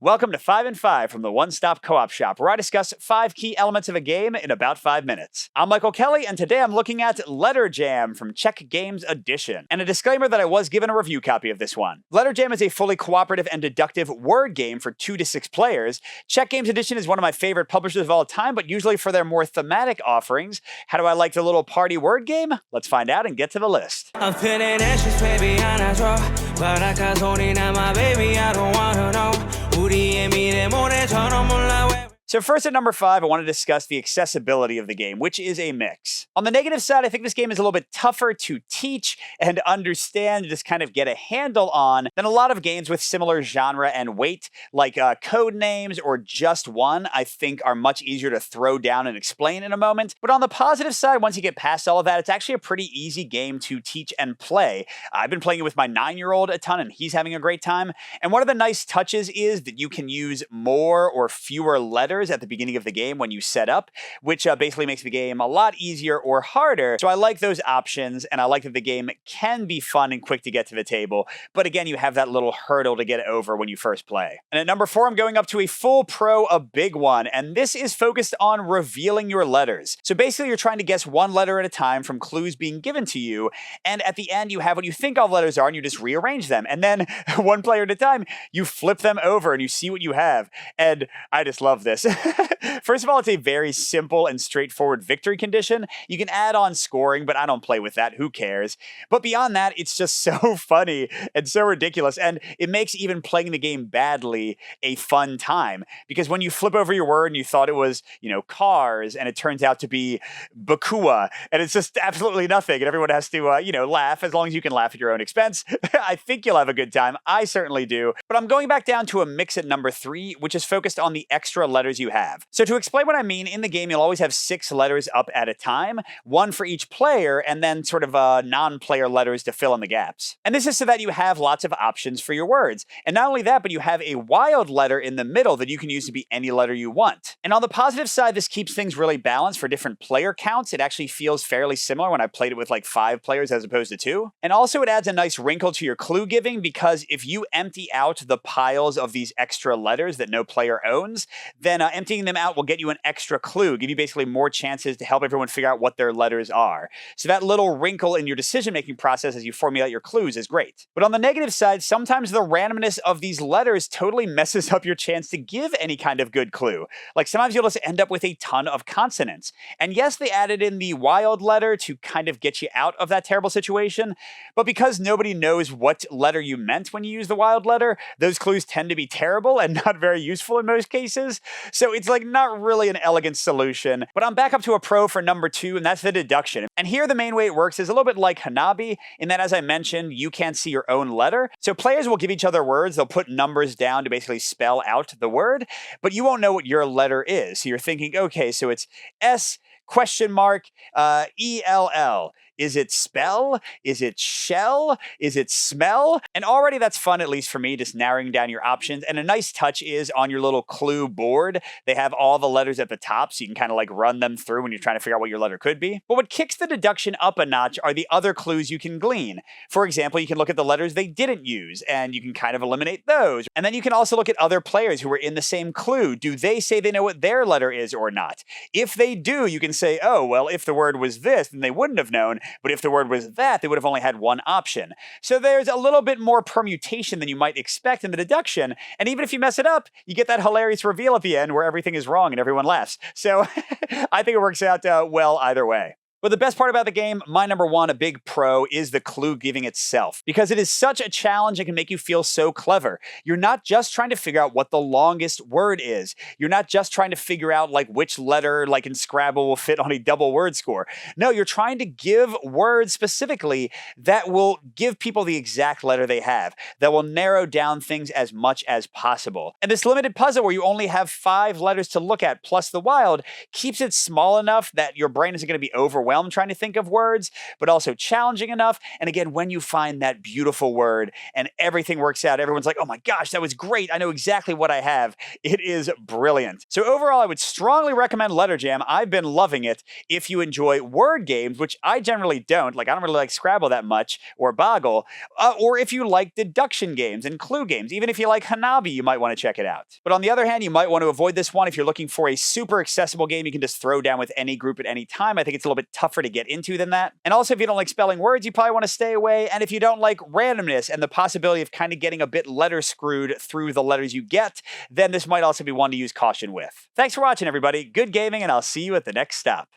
Welcome to 5 and 5 from the One Stop Co-op Shop, where I discuss 5 key elements of a game in about 5 minutes. I'm Michael Kelly, and today I'm looking at Letter Jam from Czech Games Edition. And a disclaimer that I was given a review copy of this one. Letter Jam is a fully cooperative and deductive word game for 2 to 6 players. Czech Games Edition is one of my favorite publishers of all time, but usually for their more thematic offerings. How do I like the little party word game? Let's find out and get to the list. I'm feeling anxious, baby, and I draw. But I can't hold it now, my baby, I don't wanna know. So first at number 5, I want to discuss the accessibility of the game, which is a mix. On the negative side, I think this game is a little bit tougher to teach and understand, just kind of get a handle on than a lot of games with similar genre and weight, like Codenames or Just One, I think are much easier to throw down and explain in a moment. But on the positive side, once you get past all of that, it's actually a pretty easy game to teach and play. I've been playing it with my 9-year-old a ton, and he's having a great time. And one of the nice touches is that you can use more or fewer letters at the beginning of the game when you set up, which basically makes the game a lot easier or harder. So I like those options, and I like that the game can be fun and quick to get to the table. But again, you have that little hurdle to get over when you first play. And at number 4, I'm going up to a full pro, a big one, and this is focused on revealing your letters. So basically, you're trying to guess one letter at a time from clues being given to you, and at the end, you have what you think all the letters are, and you just rearrange them. And then, one player at a time, you flip them over, and you see what you have. And I just love this. First of all, it's a very simple and straightforward victory condition. You can add on scoring, but I don't play with that. Who cares? But beyond that, it's just so funny and so ridiculous. And it makes even playing the game badly a fun time. Because when you flip over your word and you thought it was, cars, and it turns out to be Bakua, and it's just absolutely nothing, and everyone has to, laugh, as long as you can laugh at your own expense. I think you'll have a good time. I certainly do. But I'm going back down to a mix at number 3, which is focused on the extra letters you have. So to explain what I mean, in the game, you'll always have 6 letters up at a time, 1 for each player, and then sort of non-player letters to fill in the gaps. And this is so that you have lots of options for your words. And not only that, but you have a wild letter in the middle that you can use to be any letter you want. And on the positive side, this keeps things really balanced for different player counts. It actually feels fairly similar when I played it with like 5 players as opposed to 2. And also it adds a nice wrinkle to your clue giving, because if you empty out the piles of these extra letters that no player owns, then emptying them out will get you an extra clue, give you basically more chances to help everyone figure out what their letters are. So that little wrinkle in your decision-making process as you formulate your clues is great. But on the negative side, sometimes the randomness of these letters totally messes up your chance to give any kind of good clue. Like sometimes you'll just end up with a ton of consonants. And yes, they added in the wild letter to kind of get you out of that terrible situation, but because nobody knows what letter you meant when you use the wild letter, those clues tend to be terrible and not very useful in most cases. So it's like not really an elegant solution. But I'm back up to a pro for number 2, and that's the deduction. And here the main way it works is a little bit like Hanabi, in that, as I mentioned, you can't see your own letter. So players will give each other words. They'll put numbers down to basically spell out the word, but you won't know what your letter is. So you're thinking, okay, so it's S ELL. Is it spell? Is it shell? Is it smell? And already that's fun, at least for me, just narrowing down your options. And a nice touch is on your little clue board, they have all the letters at the top, so you can kind of like run them through when you're trying to figure out what your letter could be. But what kicks the deduction up a notch are the other clues you can glean. For example, you can look at the letters they didn't use, and you can kind of eliminate those. And then you can also look at other players who were in the same clue. Do they say they know what their letter is or not? If they do, you can say, oh, well, if the word was this, then they wouldn't have known. But if the word was that, they would have only had one option. So there's a little bit more permutation than you might expect in the deduction. And even if you mess it up, you get that hilarious reveal at the end where everything is wrong and everyone laughs. So I think it works out well either way. But the best part about the game, my number 1, a big pro, is the clue giving itself. Because it is such a challenge and can make you feel so clever. You're not just trying to figure out what the longest word is. You're not just trying to figure out like which letter, like in Scrabble, will fit on a double word score. No, you're trying to give words specifically that will give people the exact letter they have, that will narrow down things as much as possible. And this limited puzzle where you only have 5 letters to look at plus the wild keeps it small enough that your brain isn't going to be overwhelmed overwhelmed trying to think of words, but also challenging enough. And again, when you find that beautiful word and everything works out, everyone's like, oh my gosh, that was great. I know exactly what I have. It is brilliant. So overall, I would strongly recommend Letter Jam. I've been loving it. If you enjoy word games, which I generally don't, like I don't really like Scrabble that much or Boggle, or if you like deduction games and clue games, even if you like Hanabi, you might want to check it out. But on the other hand, you might want to avoid this one if you're looking for a super accessible game you can just throw down with any group at any time. I think it's a little bit tougher to get into than that. And also, if you don't like spelling words, you probably want to stay away. And if you don't like randomness and the possibility of kind of getting a bit letter screwed through the letters you get, then this might also be one to use caution with. Thanks for watching, everybody. Good gaming, and I'll see you at the next stop.